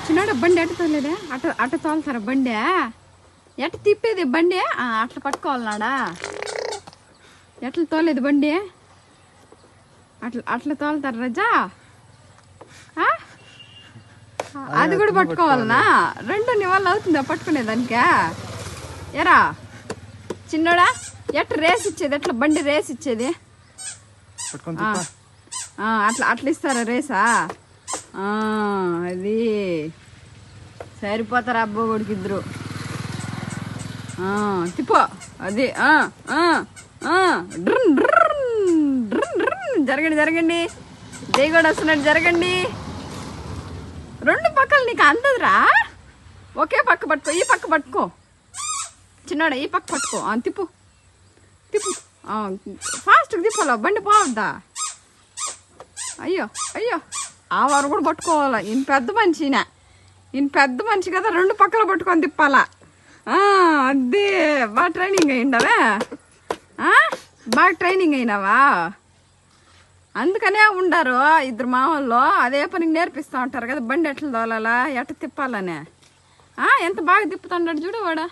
చిన్నోడ బండి ఎట్ట తోలేదే అట్ట తోలుతారా బండి ఎట్ట తిప్పేది బండి అట్లా పట్టుకోవాలన్నాడా ఎట్లా తోలేదు బండి అట్లా తోలుతారు రజా అది కూడా పట్టుకోవాలనా రెండు నీ వల్ల అవుతుందా పట్టుకునేదానికా ఎరా చిన్నోడా ఎట్లా రేస్ ఇచ్చేది ఎట్లా బండి రేస్ ఇచ్చేది అట్లా ఇస్తారా రేసా అది సరిపోతారు అబ్బో కొడుకు ఇద్దరు తిప్పో అది జరగండి జరగండి జైగోడు వస్తున్నట్టు జరగండి రెండు పక్కలు నీకు అందదురా ఒకే పక్క పట్టుకో ఈ పక్క పట్టుకో చిన్నోడా ఈ పక్క పట్టుకో తిప్పు తిప్పు ఫాస్ట్గా తిప్పాలా బండి పోవద్దా అయ్యో అయ్యో ఆ వారు కూడా పట్టుకోవాలా ఈయన పెద్ద మనిషి కదా రెండు పక్కల పట్టుకొని తిప్పాలా అదే బాగా ట్రైనింగ్ అయ్యిండవే బాగా ట్రైనింగ్ అయినావా అందుకనే ఉండారు ఇద్దరు మామూలు అదే పనికి నేర్పిస్తూ ఉంటారు కదా బండి ఎట్లా తోలాలా ఎట్ట తిప్పాలనే ఎంత బాగా తిప్పుతున్నాడు చూడు వాడా